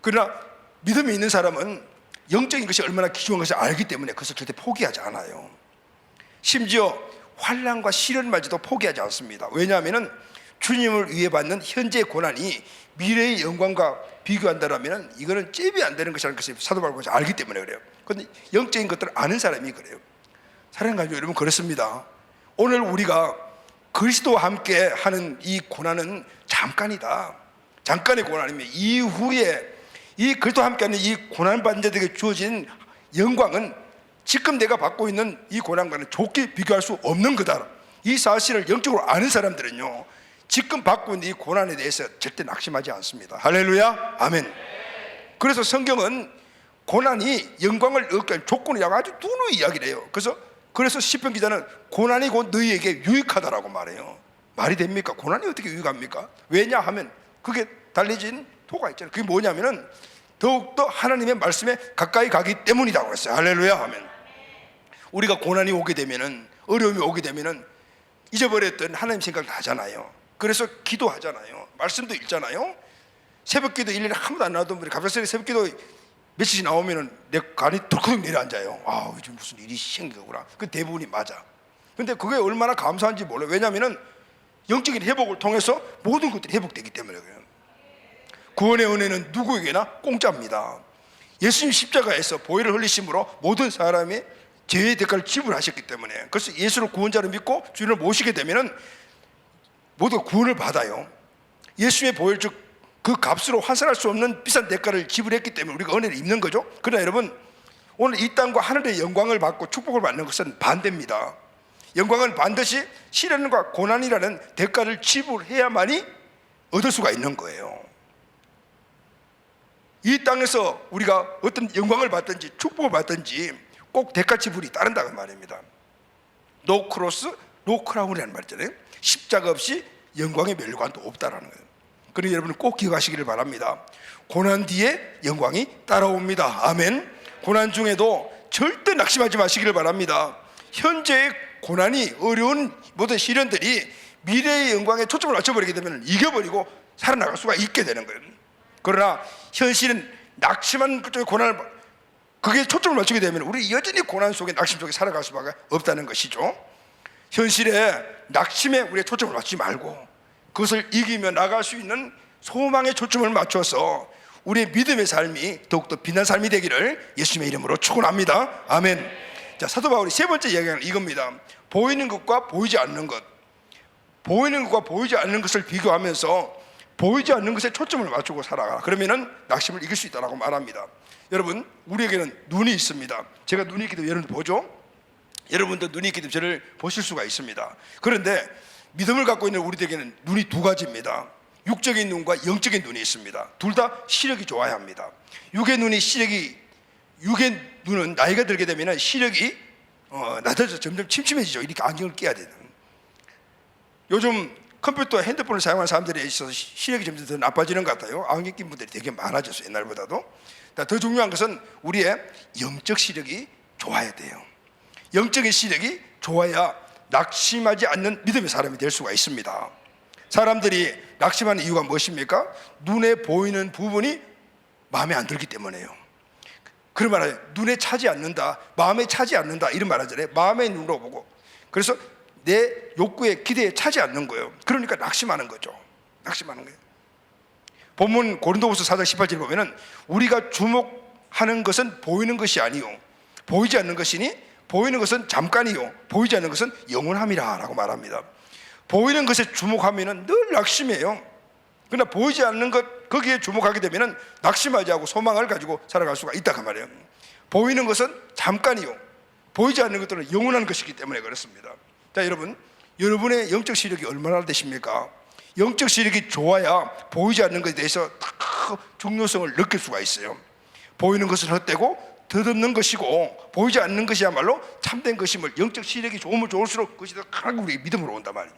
[SPEAKER 1] 그러나 믿음이 있는 사람은 영적인 것이 얼마나 귀중한 것을 알기 때문에 그것을 절대 포기하지 않아요. 심지어 환난과 시련마저도 포기하지 않습니다. 왜냐하면 주님을 위해 받는 현재의 고난이 미래의 영광과 비교한다면 이거는 잽이 안 되는 것이라는 것을 사도 바울은 알기 때문에 그래요. 그런데 영적인 것들을 아는 사람이 그래요. 사랑하는 가족 여러분, 그렇습니다. 오늘 우리가 그리스도와 함께 하는 이 고난은 잠깐이다. 잠깐의 고난이면 이후에 이 그리스도와 함께하는 이 고난받는 자들에게 주어진 영광은 지금 내가 받고 있는 이 고난과는 좋게 비교할 수 없는 거다. 이 사실을 영적으로 아는 사람들은요, 지금 받고 있는 이 고난에 대해서 절대 낙심하지 않습니다. 할렐루야, 아멘. 그래서 성경은 고난이 영광을 얻게 하는 조건을 아주 누누이 이야기를 해요. 그래서 시편 기자는 고난이 곧 너희에게 유익하다라고 말해요. 말이 됩니까? 고난이 어떻게 유익합니까? 왜냐하면 그게 달려진 도가 있잖아요. 그게 뭐냐면은 더욱더 하나님의 말씀에 가까이 가기 때문이라고 했어요. 할렐루야 하면, 우리가 고난이 오게 되면은, 어려움이 오게 되면은 잊어버렸던 하나님 생각을 하잖아요. 그래서 기도하잖아요. 말씀도 읽잖아요. 새벽기도 1년에 한 번도 안 나오던 분이 갑자기 새벽기도 며칠이 나오면은 내 간이 덜컥 내려앉아요. 요즘 무슨 일이 생기구나. 그 대부분이 맞아. 근데 그게 얼마나 감사한지 몰라요. 왜냐하면은 영적인 회복을 통해서 모든 것들이 회복되기 때문에 그래요. 구원의 은혜는 누구에게나 공짜입니다. 예수님 십자가에서 보혈을 흘리심으로 모든 사람의 죄의 대가를 지불하셨기 때문에, 그래서 예수를 구원자로 믿고 주님을 모시게 되면은 모두가 구원을 받아요. 예수의 보혈, 즉 그 값으로 환산할 수 없는 비싼 대가를 지불했기 때문에 우리가 은혜를 입는 거죠. 그러나 여러분, 오늘 이 땅과 하늘의 영광을 받고 축복을 받는 것은 반대입니다. 영광은 반드시 시련과 고난이라는 대가를 지불해야만이 얻을 수가 있는 거예요. 이 땅에서 우리가 어떤 영광을 받든지 축복을 받든지 꼭 대가 지불이 따른다는 말입니다. 노 크로스 노 크라운이라는 말이잖아요. 십자가 없이 영광의 멸관도 없다라는 거예요. 그러니 여러분 꼭 기억하시기를 바랍니다. 고난 뒤에 영광이 따라옵니다. 아멘. 고난 중에도 절대 낙심하지 마시기를 바랍니다. 현재의 고난이, 어려운 모든 시련들이 미래의 영광에 초점을 맞춰버리게 되면 이겨버리고 살아나갈 수가 있게 되는 거예요. 그러나 현실은 낙심한 그쪽의 고난을, 그게 초점을 맞추게 되면 우리 여전히 고난 속에, 낙심 속에 살아갈 수밖에 없다는 것이죠. 현실에, 낙심에 우리의 초점을 맞추지 말고 그것을 이기며 나갈 수 있는 소망의 초점을 맞춰서 우리의 믿음의 삶이 더욱더 빛난 삶이 되기를 예수님의 이름으로 축원합니다. 아멘. 자, 사도 바울이 세 번째 이야기는 이겁니다. 보이는 것과 보이지 않는 것, 보이는 것과 보이지 않는 것을 비교하면서 보이지 않는 것에 초점을 맞추고 살아가. 그러면은 낙심을 이길 수 있다라고 말합니다. 여러분, 우리에게는 눈이 있습니다. 제가 눈이 있기 때문에 여러분도 보죠. 여러분도 눈이 있기 때문에 저를 보실 수가 있습니다. 그런데 믿음을 갖고 있는 우리에게는 눈이 두 가지입니다. 육적인 눈과 영적인 눈이 있습니다. 둘 다 시력이 좋아야 합니다. 육의 눈은 나이가 들게 되면 시력이 낮아져 점점 침침해지죠. 이렇게 안경을 끼야 되는. 요즘 컴퓨터, 핸드폰을 사용하는 사람들에 있어서 시력이 점점 더 나빠지는 것 같아요. 안경 낀 분들이 되게 많아졌어요, 옛날보다도. 더 중요한 것은 우리의 영적 시력이 좋아야 돼요. 영적인 시력이 좋아야 낙심하지 않는 믿음의 사람이 될 수가 있습니다. 사람들이 낙심하는 이유가 무엇입니까? 눈에 보이는 부분이 마음에 안 들기 때문에요. 그런 말을 눈에 차지 않는다, 마음에 차지 않는다 이런 말 하잖아요. 마음의 눈으로 보고. 그래서 내 욕구에, 기대에 차지 않는 거예요. 그러니까 낙심하는 거죠. 낙심하는 거예요. 본문 고린도후서 4장 18절 보면은 우리가 주목하는 것은 보이는 것이 아니요 보이지 않는 것이니 보이는 것은 잠깐이요 보이지 않는 것은 영원함이라 라고 말합니다. 보이는 것에 주목하면은 늘 낙심해요. 그러나 보이지 않는 것, 거기에 주목하게 되면은 낙심하지 않고 소망을 가지고 살아갈 수가 있다 그 말이에요. 보이는 것은 잠깐이요 보이지 않는 것들은 영원한 것이기 때문에 그렇습니다. 자, 여러분의 영적 시력이 얼마나 되십니까? 영적 시력이 좋아야 보이지 않는 것에 대해서 중요성을 느낄 수가 있어요. 보이는 것은 헛되고 덧없는 것이고 보이지 않는 것이야말로 참된 것임을, 영적 시력이 좋으면 좋을수록 그것이 더 강하게 우리의 믿음으로 온단 말이에요.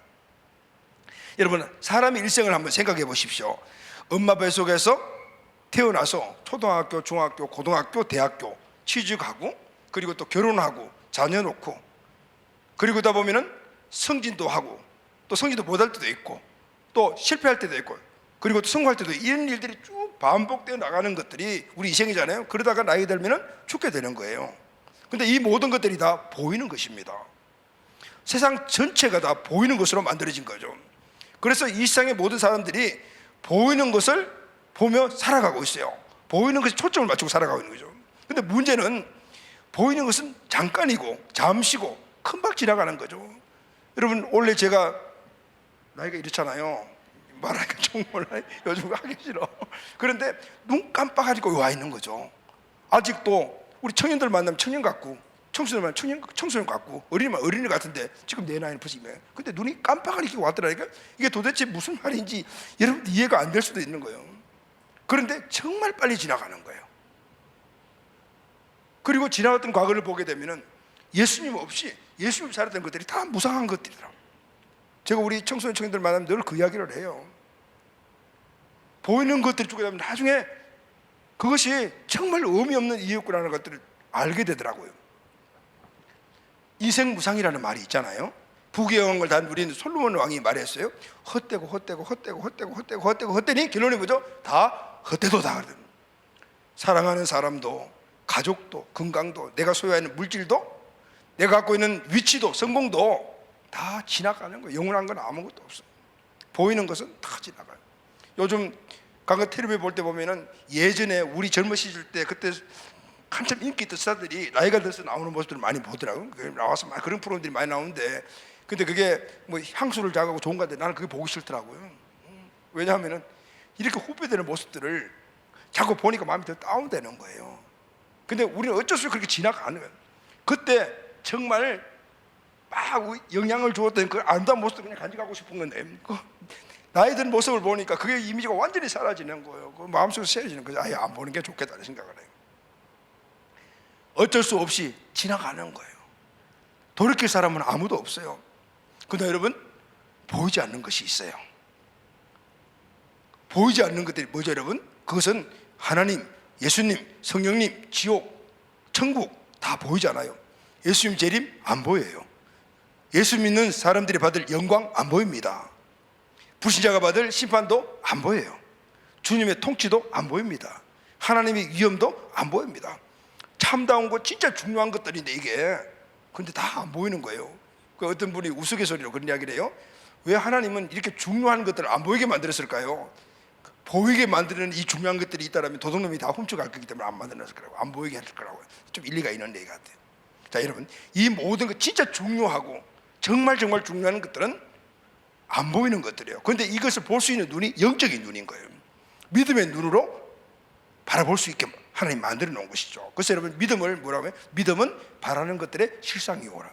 [SPEAKER 1] 여러분, 사람의 일생을 한번 생각해 보십시오. 엄마 뱃속에서 태어나서 초등학교, 중학교, 고등학교, 대학교 취직하고 그리고 또 결혼하고 자녀 놓고 그리고 다 보면은 승진도 하고 또 승진도 못할 때도 있고 또 실패할 때도 있고 그리고 또 성공할 때도 이런 일들이 쭉 반복되어 나가는 것들이 우리 인생이잖아요. 그러다가 나이 들면은 죽게 되는 거예요. 근데 이 모든 것들이 다 보이는 것입니다. 세상 전체가 다 보이는 것으로 만들어진 거죠. 그래서 이 세상의 모든 사람들이 보이는 것을 보며 살아가고 있어요. 보이는 것에 초점을 맞추고 살아가고 있는 거죠. 근데 문제는 보이는 것은 잠깐이고 잠시고 금방 지나가는 거죠. 여러분, 원래 제가 나이가 이렇잖아요. 말하기가 정말 요즘 하기 싫어. 그런데 눈 깜빡하고 와 있는 거죠. 아직도 우리 청년들 만나면 청년 같고 청소년 만나면 청소년 같고 어린이만 어린이 같은데 지금 내 나이는 벌써 이래. 근데 눈이 깜빡하게 왔더라니까. 이게 도대체 무슨 말인지 여러분 이해가 안 될 수도 있는 거예요. 그런데 정말 빨리 지나가는 거예요. 그리고 지나갔던 과거를 보게 되면은 예수님 없이 예수님 살았던 것들이 다 무상한 것들이더라고요. 제가 우리 청소년 청년들 만나면 늘 그 이야기를 해요. 보이는 것들이 죽게 되면 나중에 그것이 정말 의미 없는 이유구라는 것들을 알게 되더라고요. 인생 무상이라는 말이 있잖아요. 부귀영화를 다 누린 솔로몬 왕이 말했어요. 헛되니 결론이 뭐죠? 다 헛되도다. 사랑하는 사람도 가족도 건강도 내가 소유하는 물질도 내가 갖고 있는 위치도 성공도 다 지나가는 거예요. 영원한 건 아무것도 없어요. 보이는 것은 다 지나가요. 요즘 강가 텔레비전 볼 때 보면은 예전에 우리 젊으실 때 그때 한참 인기 있던 스타들이 나이가 들어서 나오는 모습들을 많이 보더라고요. 나와서 그런 프로그램들이 많이 나오는데 근데 그게 뭐 향수를 자가고 좋은 건데 나는 그게 보기 싫더라고요. 왜냐하면은 이렇게 후회되는 모습들을 자꾸 보니까 마음이 더 다운되는 거예요. 근데 우리는 어쩔 수 없이 그렇게 지나가는 거예요. 그때 정말 막 영향을 주었던 그 아름다운 모습을 그냥 간직하고 싶은 건데 나이 든 모습을 보니까 그게 이미지가 완전히 사라지는 거예요. 그 마음속에서 세워지는 거죠. 아예 안 보는 게 좋겠다는 생각을 해요. 어쩔 수 없이 지나가는 거예요. 돌이킬 사람은 아무도 없어요. 근데 여러분, 보이지 않는 것이 있어요. 보이지 않는 것들이 뭐죠 여러분? 그것은 하나님, 예수님, 성령님, 지옥, 천국 다 보이지 않아요. 예수님 재림 안 보여요. 예수 믿는 사람들이 받을 영광 안 보입니다. 불신자가 받을 심판도 안 보여요. 주님의 통치도 안 보입니다. 하나님의 위엄도 안 보입니다. 참다운 거 진짜 중요한 것들인데 이게 근데 다 안 보이는 거예요. 그 어떤 분이 우스갯소리로 그런 이야기를 해요. 왜 하나님은 이렇게 중요한 것들을 안 보이게 만들었을까요? 보이게 만드는 이 중요한 것들이 있다면 도둑놈이 다 훔쳐갈 거기 때문에 안 만들었을 거라고, 안 보이게 했을 거라고. 좀 일리가 있는 얘기 같아요. 자 여러분, 이 모든 것 진짜 중요하고 정말 중요한 것들은 안 보이는 것들이에요. 그런데 이것을 볼 수 있는 눈이 영적인 눈인 거예요. 믿음의 눈으로 바라볼 수 있게 하나님 만들어 놓은 것이죠. 그래서 여러분, 믿음을 뭐라고 해요? 믿음은 바라는 것들의 실상이오라.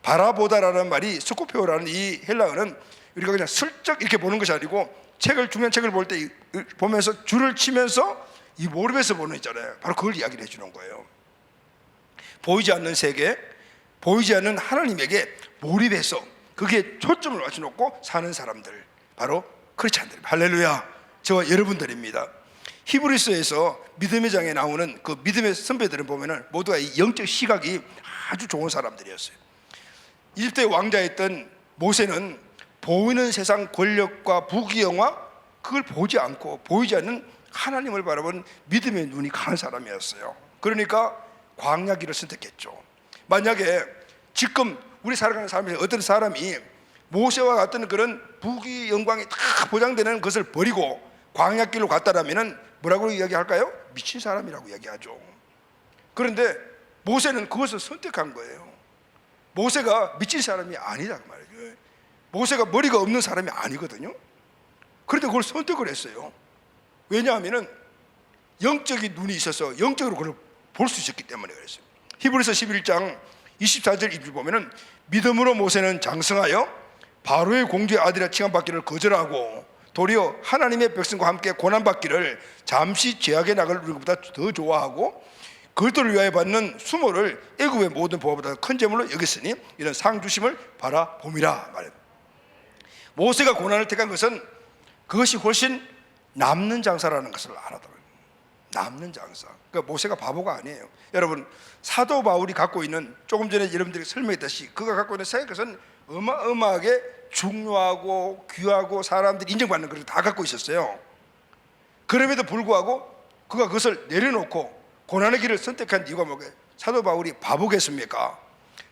[SPEAKER 1] 바라보다라는 말이 스코페오라는 이 헬라어는 우리가 그냥 슬쩍 이렇게 보는 것이 아니고 중요한 책을 볼 때 보면서 줄을 치면서 이 몰입해서 보는 있잖아요. 바로 그걸 이야기를 해주는 거예요. 보이지 않는 세계, 보이지 않는 하나님에게 몰입해서 거기에 초점을 맞춰놓고 사는 사람들, 바로 크리스찬들입니다. 할렐루야. 저와 여러분들입니다. 히브리서에서 믿음의 장에 나오는 그 믿음의 선배들을 보면은 모두가 이 영적 시각이 아주 좋은 사람들이었어요. 이집트의 왕자였던 모세는 보이는 세상 권력과 부귀영화 그걸 보지 않고 보이지 않는 하나님을 바라본 믿음의 눈이 강한 사람이었어요. 그러니까 광야 길을 선택했죠. 만약에 지금 우리 살아가는 삶에서 어떤 사람이 모세와 같은 그런 부귀 영광이 다 보장되는 것을 버리고 광야 길로 갔다라면은 뭐라고 이야기할까요? 미친 사람이라고 이야기하죠. 그런데 모세는 그것을 선택한 거예요. 모세가 미친 사람이 아니다 그 말이에요. 모세가 머리가 없는 사람이 아니거든요. 그런데 그걸 선택을 했어요. 왜냐하면은 영적인 눈이 있어서 영적으로 그걸 볼 수 있었기 때문에 그랬어요. 히브리서 11장 24절 입을 보면은 믿음으로 모세는 장성하여 바로의 공주의 아들이라 칭함받기를 거절하고 도리어 하나님의 백성과 함께 고난받기를 잠시 죄악의 낙을 누리는 것보다 더 좋아하고 그들을 위하여 받는 수모를 애굽의 모든 보화보다 큰 재물로 여겼으니 이런 상 주심을 바라봄이라 말해요. 모세가 고난을 택한 것은 그것이 훨씬 남는 장사라는 것을 알아들어요. 남는 장사. 그러니까 모세가 바보가 아니에요. 여러분, 사도 바울이 갖고 있는, 조금 전에 여러분들이 설명했듯이 그가 갖고 있는 세 것은 어마어마하게 중요하고 귀하고 사람들이 인정받는 것을 다 갖고 있었어요. 그럼에도 불구하고 그가 그것을 내려놓고 고난의 길을 선택한 이유가 뭐겠어요? 사도 바울이 바보겠습니까?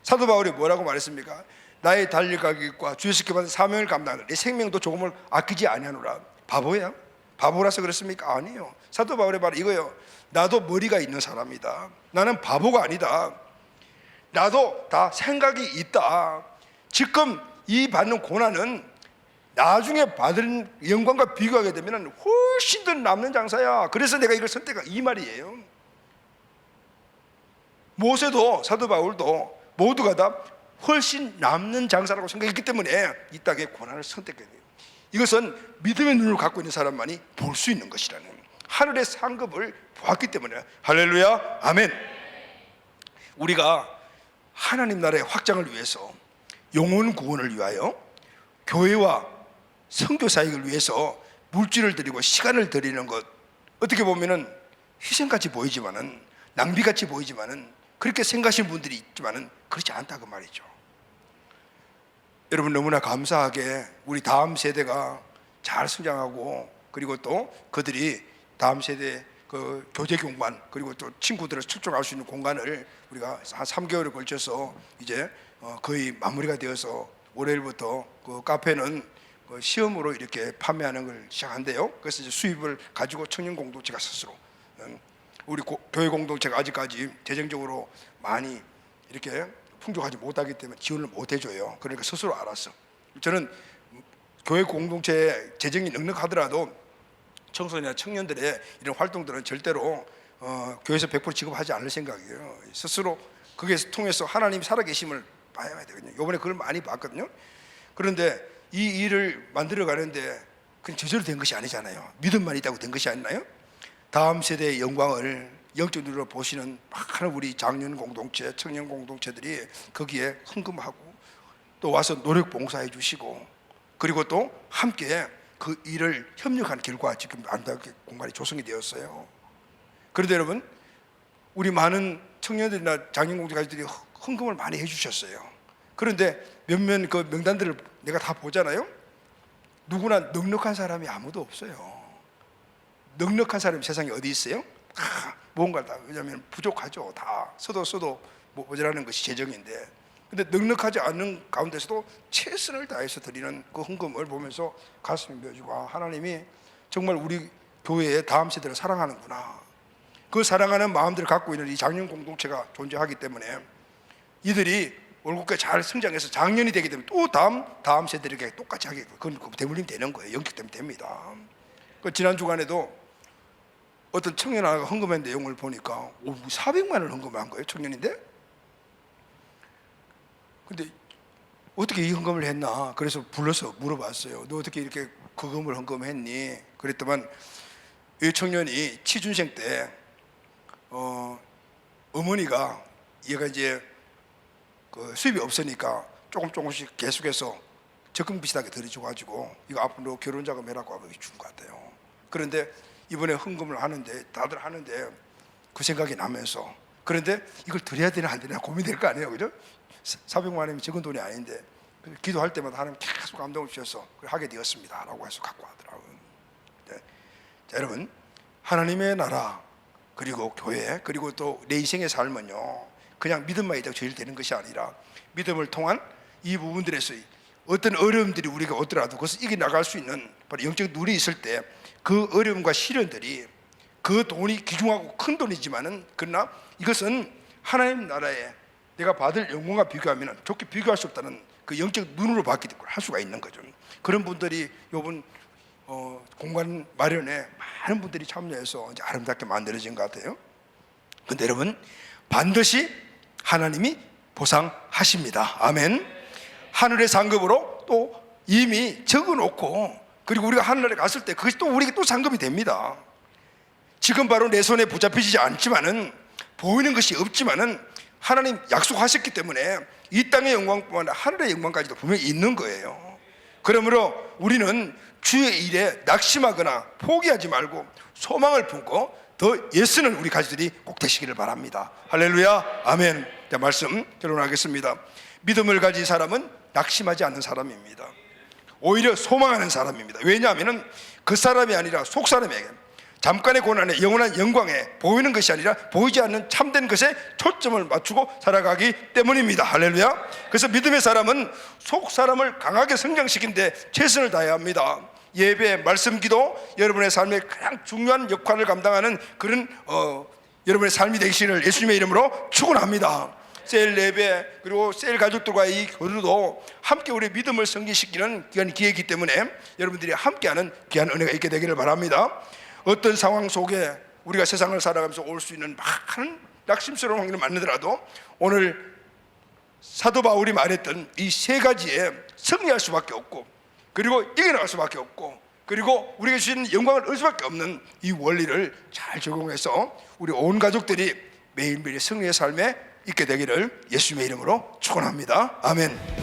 [SPEAKER 1] 사도 바울이 뭐라고 말했습니까? 나의 달릴 가기과 주의 시켜 받은 사명을 감당하는 내 생명도 조금을 아끼지 아니하노라. 바보야? 바보라서 그렇습니까? 아니에요. 사도 바울의 말은 이거예요. 나도 머리가 있는 사람이다. 나는 바보가 아니다. 나도 다 생각이 있다. 지금 이 받는 고난은 나중에 받은 영광과 비교하게 되면 훨씬 더 남는 장사야. 그래서 내가 이걸 선택한 이 말이에요. 모세도 사도 바울도 모두가 다 훨씬 남는 장사라고 생각했기 때문에 이 땅의 고난을 선택해야 돼요. 이것은 믿음의 눈을 갖고 있는 사람만이 볼 수 있는 것이라는 하늘의 상급을 보았기 때문에. 할렐루야, 아멘. 우리가 하나님 나라의 확장을 위해서, 영혼 구원을 위하여, 교회와 선교 사역을 위해서 물질을 드리고 시간을 드리는 것, 어떻게 보면은 희생같이 보이지만은, 낭비같이 보이지만은, 그렇게 생각하시는 분들이 있지만은 그렇지 않다고 말이죠. 여러분, 너무나 감사하게 우리 다음 세대가 잘 성장하고, 그리고 또 그들이 다음 세대 그 교제 공간, 그리고 또 친구들을 출동할 수 있는 공간을 우리가 한 3개월에 걸쳐서 이제 거의 마무리가 되어서 월요일부터 그 카페는 그 시험으로 이렇게 판매하는 걸 시작한대요. 그래서 이제 수입을 가지고 청년 공동체가 스스로, 우리 교회 공동체가 아직까지 재정적으로 많이 이렇게 풍족하지 못하기 때문에 지원을 못 해줘요. 그러니까 스스로 알았어. 저는 교회 공동체 재정이 넉넉하더라도 청소년이나 청년들의 이런 활동들은 절대로 교회에서 100% 지급하지 않을 생각이에요. 스스로 그것을 통해서 하나님이 살아계심을 봐야 되거든요. 이번에 그걸 많이 봤거든요. 그런데 이 일을 만들어 가는데 그냥 저절로 된 것이 아니잖아요. 믿음만 있다고 된 것이 아니나요? 다음 세대의 영광을 영적 눈으로 보시는 많은 우리 장년 공동체, 청년 공동체들이 거기에 헌금하고 또 와서 노력 봉사해 주시고, 그리고 또 함께 그 일을 협력한 결과 지금 아름답게 공간이 조성이 되었어요. 그런데 여러분, 우리 많은 청년들이나 장년 공동체들이 헌금을 많이 해주셨어요. 그런데 몇몇 그 명단들을 내가 다 보잖아요. 누구나 넉넉한 사람이 아무도 없어요. 넉넉한 사람이 세상에 어디 있어요? 다 뭔가 다, 왜냐하면 부족하죠. 다 써도 모자라는 것이 재정인데, 근데 넉넉하지 않은 가운데서도 최선을 다해서 드리는 그 헌금을 보면서 가슴이 맺어지고, 하나님이 정말 우리 교회의 다음 세대를 사랑하는구나. 그 사랑하는 마음들을 갖고 있는 이 장년 공동체가 존재하기 때문에 이들이 올곧게 잘 성장해서 장년이 되게 되면 또 다음 세대에게 똑같이 하게, 그건 대물림 되는 거예요. 영적 때문에 됩니다. 그 지난 주간에도 어떤 청년 하나가 헌금한 내용을 보니까 400만 원을 헌금한 거예요. 청년인데. 근데 어떻게 이 헌금을 했나? 그래서 불러서 물어봤어요. 너 어떻게 이렇게 거금을 헌금했니? 그랬더만 이 청년이 취준생 때 어머니가 얘가 이제 그 수입이 없으니까 조금씩 계속해서 적금 비슷하게 들여줘가지고 이거 앞으로 결혼 자금 해라고 하고 준 것 같아요. 그런데 이번에 헌금을 하는데 다들 하는데 그 생각이 나면서, 그런데 이걸 드려야 되나 안 되나 고민될 거 아니에요, 그죠? 400만 원이면 적은 돈이 아닌데 기도할 때마다 하나님 계속 감동을 주셔서 하게 되었습니다라고 해서 갖고 하더라고요. 네. 자, 여러분, 하나님의 나라 그리고 교회 그리고 또 내 인생의 삶은요, 그냥 믿음만 있다고 제일 되는 것이 아니라 믿음을 통한 이 부분들에서 어떤 어려움들이 우리가 오더라도 그것을 이겨나갈 수 있는 바로 영적 눈이 있을 때 그 어려움과 시련들이, 그 돈이 귀중하고 큰 돈이지만은 그러나 이것은 하나님 나라에 내가 받을 영광과 비교하면 좋게 비교할 수 없다는 그 영적 눈으로 봤기 때문에 할 수가 있는 거죠. 그런 분들이 요번 공간 마련에 많은 분들이 참여해서 이제 아름답게 만들어진 것 같아요. 그런데 여러분, 반드시 하나님이 보상하십니다. 아멘. 하늘의 상급으로 또 이미 적어놓고, 그리고 우리가 하늘에 갔을 때 그것이 또 우리에게 또 상급이 됩니다. 지금 바로 내 손에 붙잡히지 않지만은, 보이는 것이 없지만은 하나님 약속하셨기 때문에 이 땅의 영광뿐만 아니라 하늘의 영광까지도 분명히 있는 거예요. 그러므로 우리는 주의 일에 낙심하거나 포기하지 말고 소망을 품고 더 예쓰는 우리 가족들이 꼭 되시기를 바랍니다. 할렐루야, 아멘. 자, 말씀 결론하겠습니다. 믿음을 가진 사람은 낙심하지 않는 사람입니다. 오히려 소망하는 사람입니다. 왜냐하면 그 사람이 아니라 속 사람에게 잠깐의 고난에 영원한 영광에 보이는 것이 아니라 보이지 않는 참된 것에 초점을 맞추고 살아가기 때문입니다. 할렐루야. 그래서 믿음의 사람은 속 사람을 강하게 성장시키는데 최선을 다해야 합니다. 예배, 말씀, 기도, 여러분의 삶에 가장 중요한 역할을 감당하는 그런 여러분의 삶이 되시기를 예수님의 이름으로 축원합니다. 셀 예배 그리고 셀 가족들과의 이 교류도 함께 우리의 믿음을 성장시키는 기회이기 때문에 여러분들이 함께하는 귀한 은혜가 있게 되기를 바랍니다. 어떤 상황 속에 우리가 세상을 살아가면서 올 수 있는 많은 낙심스러운 환경을 만나더라도 오늘 사도 바울이 말했던 이 세 가지에 승리할 수밖에 없고, 그리고 이겨나갈 수밖에 없고, 그리고 우리가 주시는 영광을 얻을 수밖에 없는 이 원리를 잘 적용해서 우리 온 가족들이 매일매일 승리의 삶에 있게 되기를 예수님의 이름으로 축원합니다. 아멘.